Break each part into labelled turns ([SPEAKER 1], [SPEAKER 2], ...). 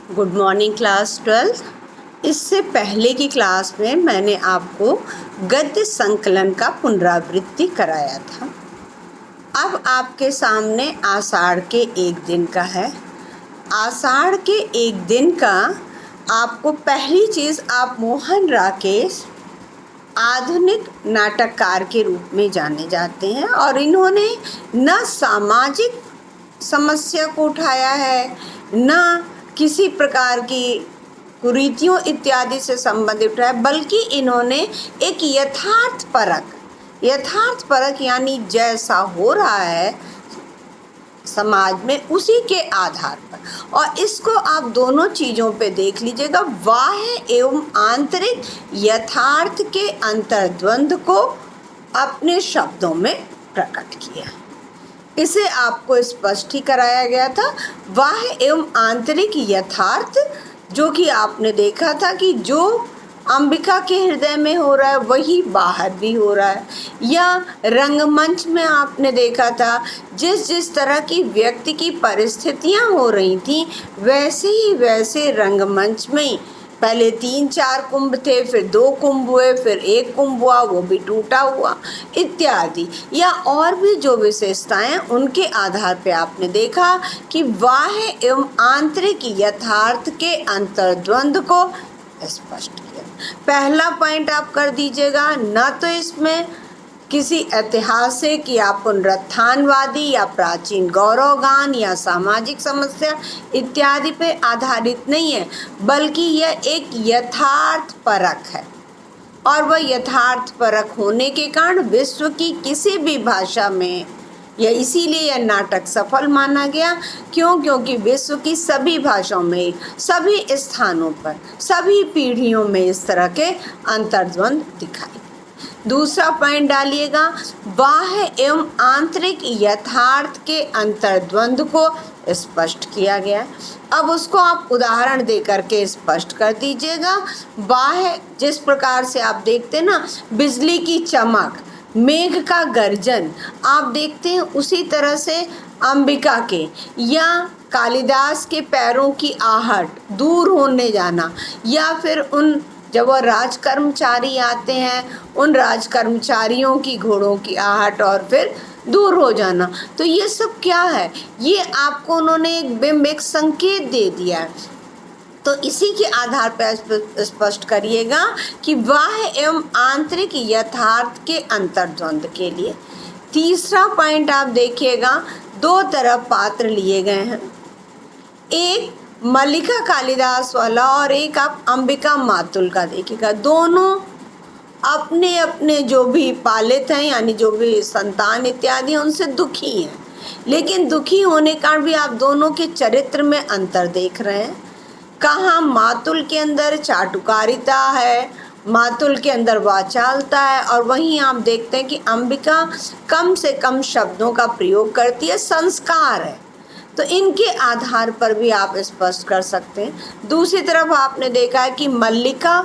[SPEAKER 1] Good morning class 12। इससे पहले की क्लास में मैंने आपको गद्य संकलन का पुनरावृत्ति कराया था। अब आपके सामने आषाढ़ के एक दिन का है। आषाढ़ के एक दिन का आपको पहली चीज़, आप मोहन राकेश आधुनिक नाटककार के रूप में जाने जाते हैं और इन्होंने न सामाजिक समस्या को उठाया है, न किसी प्रकार की कुरीतियों इत्यादि से संबंधित उठाया, बल्कि इन्होंने एक यथार्थ परक यानी जैसा हो रहा है समाज में उसी के आधार पर, और इसको आप दोनों चीज़ों पे देख लीजिएगा, बाह्य एवं आंतरिक यथार्थ के अंतर्द्वंद को अपने शब्दों में प्रकट किया। इसे आपको स्पष्ट ही कराया गया था। बाह्य एवं आंतरिक यथार्थ, जो कि आपने देखा था कि जो अंबिका के हृदय में हो रहा है वही बाहर भी हो रहा है, या रंगमंच में आपने देखा था जिस तरह की व्यक्ति की परिस्थितियां हो रही थी वैसे रंगमंच में पहले 3-4 कुंभ थे, फिर 2 कुंभ हुए, फिर 1 कुंभ हुआ, वो भी टूटा हुआ इत्यादि, या और भी जो विशेषताएं उनके आधार पे आपने देखा कि बाह्य एवं आंतरिक यथार्थ के अंतर्द्वंद को स्पष्ट किया। पहला पॉइंट आप कर दीजिएगा, न तो इसमें किसी ऐतिहासिक या पुनरुत्थानवादी या प्राचीन गौरवगान या सामाजिक समस्या इत्यादि पे आधारित नहीं है, बल्कि यह एक यथार्थ परक है। और वह यथार्थ परक होने के कारण विश्व की किसी भी भाषा में इसीलिए यह नाटक सफल माना गया। क्योंकि विश्व की सभी भाषाओं में, सभी स्थानों पर, सभी पीढ़ियों में इस तरह के अंतर्द्वंद दिखाई। दूसरा पॉइंट डालिएगा, बाह्य एवं आंतरिक यथार्थ के अंतर्द्वंद को स्पष्ट किया गया। अब उसको आप उदाहरण दे करके स्पष्ट कर दीजिएगा। बाह्य, जिस प्रकार से आप देखते हैं ना, बिजली की चमक, मेघ का गर्जन आप देखते हैं, उसी तरह से अंबिका के या कालिदास के पैरों की आहट दूर होने जाना, या फिर उन जब वह राजकर्मचारी आते हैं उन राजकर्मचारियों की घोड़ों की आहट और फिर दूर हो जाना, तो ये सब क्या है, ये आपको उन्होंने एक बिंब, एक संकेत दे दिया है। तो इसी के आधार पर स्पष्ट करिएगा कि बाह्य एवं आंतरिक यथार्थ के अंतर्द्वंद के लिए। तीसरा पॉइंट आप देखिएगा, 2 तरफ पात्र लिए गए हैं, एक मल्लिका कालिदास वाला और एक आप अंबिका मातुल का देखिएगा। दोनों अपने अपने जो भी पालित हैं, यानी जो भी संतान इत्यादि उनसे दुखी हैं, लेकिन दुखी होने के कारण भी आप दोनों के चरित्र में अंतर देख रहे हैं। कहाँ मातुल के अंदर चाटुकारिता है, मातुल के अंदर वाचालता है, और वहीं आप देखते हैं कि अंबिका कम से कम शब्दों का प्रयोग करती है, संस्कार है। तो इनके आधार पर भी आप स्पष्ट कर सकते हैं। दूसरी तरफ आपने देखा है कि मल्लिका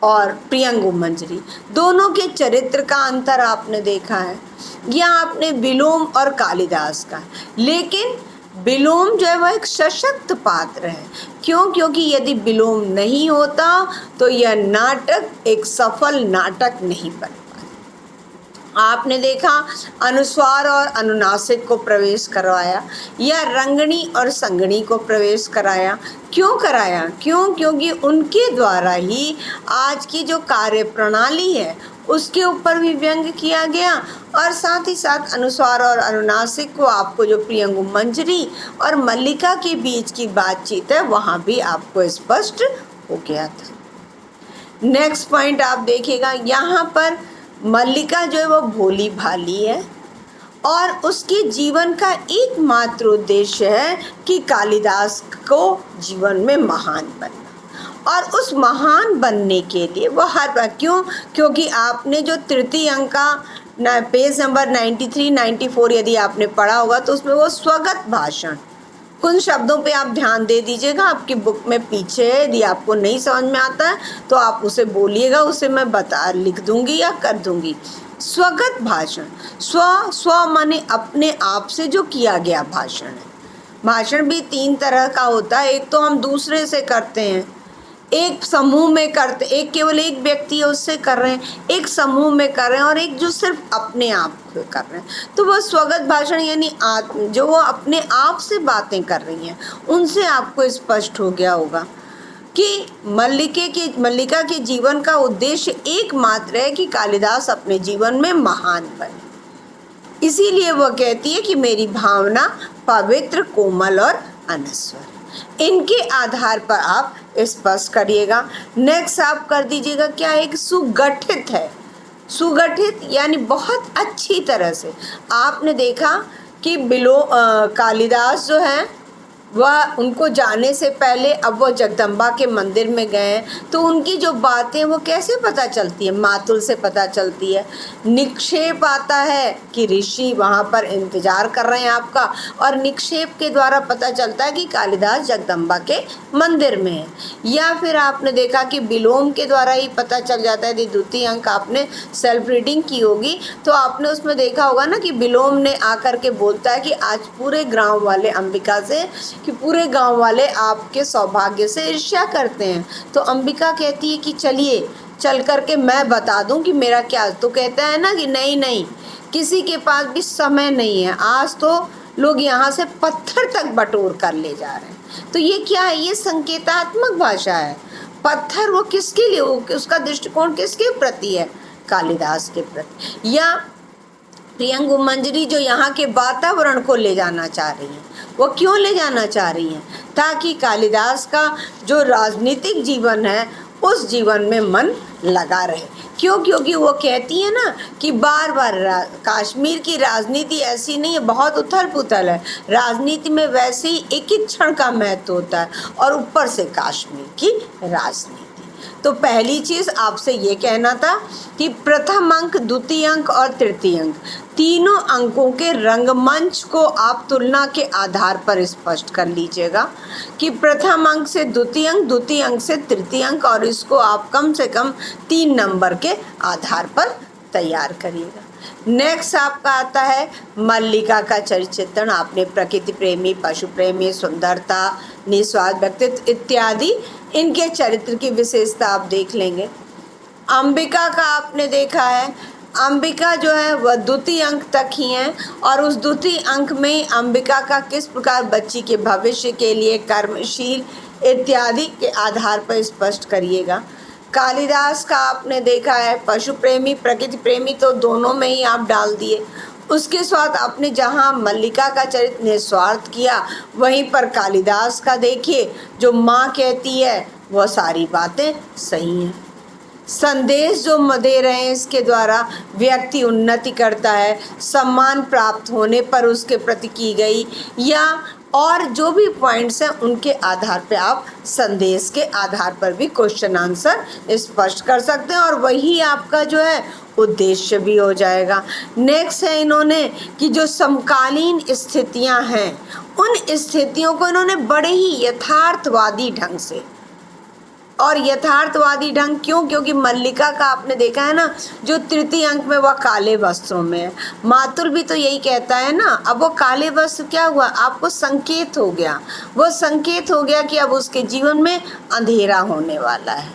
[SPEAKER 1] और प्रियंगु मंजरी दोनों के चरित्र का अंतर आपने देखा है, या आपने विलोम और कालिदास का। लेकिन विलोम जो है वह एक सशक्त पात्र है। क्योंकि यदि विलोम नहीं होता तो यह नाटक एक सफल नाटक नहीं बन पाता। आपने देखा अनुस्वार और अनुनासिक को प्रवेश करवाया, या रंगणी और संगणी को प्रवेश कराया। क्यों कराया? क्योंकि उनके द्वारा ही आज की जो कार्य प्रणाली है उसके ऊपर भी व्यंग किया गया, और साथ ही साथ अनुस्वार और अनुनासिक को आपको जो प्रियंगु मंजरी और मल्लिका के बीच की बातचीत है वहाँ भी आपको स्पष्ट हो गया था। नेक्स्ट पॉइंट आप देखिएगा, यहाँ पर मल्लिका जो है वो भोली भाली है, और उसके जीवन का एकमात्र उद्देश्य है कि कालिदास को जीवन में महान बनना, और उस महान बनने के लिए वो हर बार क्योंकि आपने जो तृतीय अंक का पेज नंबर 93-94 यदि आपने पढ़ा होगा तो उसमें वो स्वगत भाषण, कुछ शब्दों पे आप ध्यान दे दीजिएगा, आपकी बुक में पीछे है। यदि आपको नहीं समझ में आता है तो आप उसे बोलिएगा, उसे मैं लिख दूंगी या कर दूंगी। स्वगत भाषण, स्व माने अपने आप से जो किया गया भाषण है, भाषण भी 3 तरह का होता है। एक तो हम दूसरे से करते हैं, एक समूह में करते, एक केवल एक व्यक्ति है उससे कर रहे हैं, एक समूह में कर रहे हैं, और एक जो सिर्फ अपने आप को कर रहे हैं। तो वो स्वगत भाषण यानी जो वो अपने आप से बातें कर रही हैं, उनसे आपको स्पष्ट हो गया होगा कि मल्लिका के जीवन का उद्देश्य एकमात्र है कि कालिदास अपने जीवन में महान बने। इसीलिए वह कहती है कि मेरी भावना पवित्र, कोमल और अनश्वर। इनके आधार पर आप स्पष्ट करिएगा। नेक्स्ट आप कर दीजिएगा क्या, एक सुगठित है। सुगठित यानी बहुत अच्छी तरह से। आपने देखा कि कालिदास जो है वह उनको जाने से पहले अब वो जगदम्बा के मंदिर में गए, तो उनकी जो बातें वो कैसे पता चलती है, मातुल से पता चलती है। निक्षेप आता है कि ऋषि वहाँ पर इंतजार कर रहे हैं आपका, और निक्षेप के द्वारा पता चलता है कि कालिदास जगदम्बा के मंदिर में है। या फिर आपने देखा कि विलोम के द्वारा ही पता चल जाता है। द्वितीय अंक आपने सेल्फ रीडिंग की होगी तो आपने उसमें देखा होगा ना कि विलोम ने आकर के बोलता है कि आज पूरे गाँव वाले अंबिका से, कि पूरे गांव वाले आपके सौभाग्य से ईर्ष्या करते हैं। तो अंबिका कहती है कि चलिए चल करके मैं बता दूं कि मेरा क्या। तो कहता है ना कि नहीं नहीं, किसी के पास भी समय नहीं है, आज तो लोग यहाँ से पत्थर तक बटोर कर ले जा रहे हैं। तो ये क्या है, ये संकेतात्मक भाषा है। पत्थर वो किसके लिए, उसका दृष्टिकोण किसके प्रति है, कालिदास के प्रति। या प्रियंगु मंजरी जो यहाँ के वातावरण को ले जाना चाह रही है, वो क्यों ले जाना चाह रही हैं, ताकि कालिदास का जो राजनीतिक जीवन है उस जीवन में मन लगा रहे। क्यों, क्योंकि वो कहती है ना कि बार बार कश्मीर की राजनीति ऐसी नहीं है, बहुत उथल पुथल है। राजनीति में वैसे ही एक ही क्षण का महत्व होता है, और ऊपर से कश्मीर की राजनीति। तो पहली चीज़ आपसे ये कहना था कि प्रथम अंक, द्वितीय अंक और तृतीय अंक, तीनों अंकों के रंगमंच को आप तुलना के आधार पर स्पष्ट कर लीजिएगा कि प्रथम अंक से द्वितीय अंक, द्वितीय अंक से तृतीय अंक, और इसको आप कम से कम 3 नंबर के आधार पर तैयार करिएगा। नेक्स्ट आपका आता है मल्लिका का चरित्र। आपने प्रकृति प्रेमी, पशु प्रेमी, सुंदरता, निस्वार्थ व्यक्तित्व इत्यादि इनके चरित्र की विशेषता आप देख लेंगे। अंबिका का आपने देखा है, अंबिका जो है वह द्वितीय अंक तक ही है, और उस द्वितीय अंक में अंबिका का किस प्रकार बच्ची के भविष्य के लिए कर्मशील इत्यादि के आधार पर स्पष्ट करिएगा। कालिदास का आपने देखा है पशु प्रेमी, प्रकृति प्रेमी, तो दोनों में ही आप डाल दिए। उसके साथ आपने जहाँ मल्लिका का चरित्र निस्वार्थ किया, वहीं पर कालिदास का देखिए, जो माँ कहती है वह सारी बातें सही हैं। संदेश जो दे रहे हैं इसके द्वारा व्यक्ति उन्नति करता है, सम्मान प्राप्त होने पर उसके प्रति की गई, या और जो भी पॉइंट्स हैं उनके आधार पे आप संदेश के आधार पर भी क्वेश्चन आंसर स्पष्ट कर सकते हैं, और वही आपका जो है उद्देश्य भी हो जाएगा। नेक्स्ट है इन्होंने कि जो समकालीन स्थितियां हैं उन स्थितियों को इन्होंने बड़े ही यथार्थवादी ढंग से, और यथार्थवादी ढंग क्यों, क्योंकि मल्लिका का आपने देखा है ना, जो तृतीय अंक में वह काले वस्त्रों में है। मातुल भी तो यही कहता है ना। अब वो काले वस्त्र क्या हुआ, आपको संकेत हो गया, वो संकेत हो गया कि अब उसके जीवन में अंधेरा होने वाला है।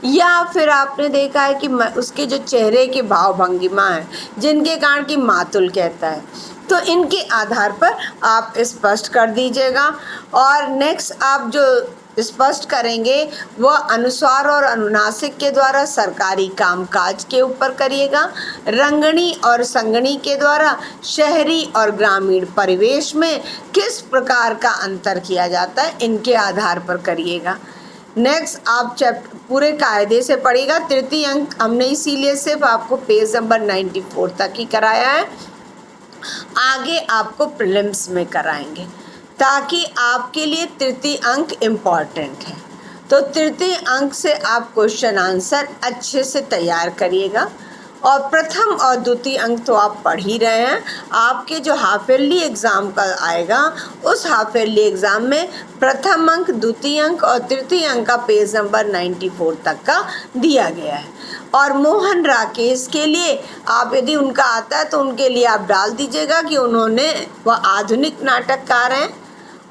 [SPEAKER 1] या फिर आपने देखा है कि उसके जो चेहरे के भाव भंगिमा है, जिनके कारण कि मातुल कहता है। तो इनके आधार पर आप स्पष्ट कर दीजिएगा। और नेक्स्ट आप जो स्पष्ट करेंगे वह अनुस्वार और अनुनासिक के द्वारा सरकारी कामकाज के ऊपर करिएगा। रंगणी और संगणी के द्वारा शहरी और ग्रामीण परिवेश में किस प्रकार का अंतर किया जाता है, इनके आधार पर करिएगा। नेक्स्ट आप चैप्टर पूरे कायदे से पढ़िएगा। तृतीय अंक हमने इसीलिए सिर्फ आपको पेज नंबर 94 तक ही कराया है, आगे आपको प्रीलिम्स में कराएंगे, ताकि आपके लिए तृतीय अंक इम्पॉर्टेंट है। तो तृतीय अंक से आप क्वेश्चन आंसर अच्छे से तैयार करिएगा। और प्रथम और द्वितीय अंक तो आप पढ़ ही रहे हैं। आपके जो हाफ ईयरली एग्ज़ाम का आएगा, उस हाफ ईयरली एग्ज़ाम में प्रथम अंक, द्वितीय अंक और तृतीय अंक का पेज नंबर 94 तक का दिया गया है। और मोहन राकेश के लिए आप यदि उनका आता है तो उनके लिए आप डाल दीजिएगा कि उन्होंने वह आधुनिक नाटककार हैं,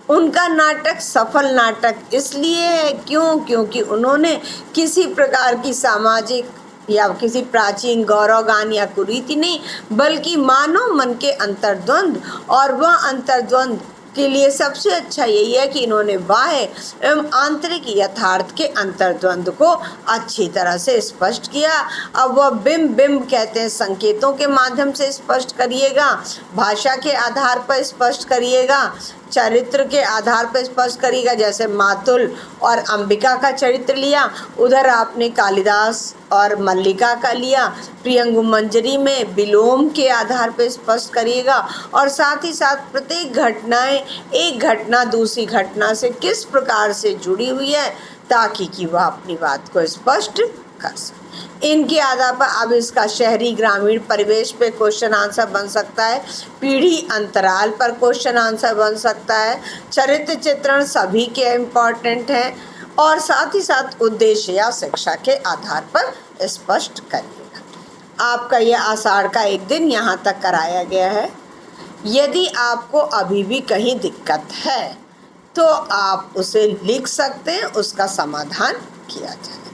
[SPEAKER 1] उनका नाटक सफल नाटक इसलिए है क्योंकि उन्होंने किसी प्रकार की सामाजिक या किसी प्राचीन गौरवगान या कुरीति नहीं, बल्कि मानव मन के अंतर्द्वंद, और वह अंतर्द्वंद के लिए सबसे अच्छा यही है कि इन्होंने बाह्य एवं आंतरिक यथार्थ के अंतर्द्वंद को अच्छी तरह से स्पष्ट किया। अब वह बिंब कहते हैं, संकेतों के माध्यम से स्पष्ट करिएगा, भाषा के आधार पर स्पष्ट करिएगा, चरित्र के आधार पर स्पष्ट करिएगा। जैसे मातुल और अंबिका का चरित्र लिया, उधर आपने कालिदास और मल्लिका का लिया। प्रियंगु मंजरी में विलोम के आधार पर स्पष्ट करिएगा, और साथ ही साथ प्रत्येक घटनाएं, एक घटना दूसरी घटना से किस प्रकार से जुड़ी हुई है, ताकि कि वह अपनी बात को स्पष्ट कर सके। इनके आधार पर अब इसका शहरी ग्रामीण परिवेश पे क्वेश्चन आंसर बन सकता है, पीढ़ी अंतराल पर क्वेश्चन आंसर बन सकता है, चरित्र चित्रण सभी के इम्पॉर्टेंट हैं, और साथ ही साथ उद्देश्य या शिक्षा के आधार पर स्पष्ट करिएगा। आपका यह आषाढ़ का एक दिन यहाँ तक कराया गया है। यदि आपको अभी भी कहीं दिक्कत है तो आप उसे लिख सकते हैं, उसका समाधान किया जाए।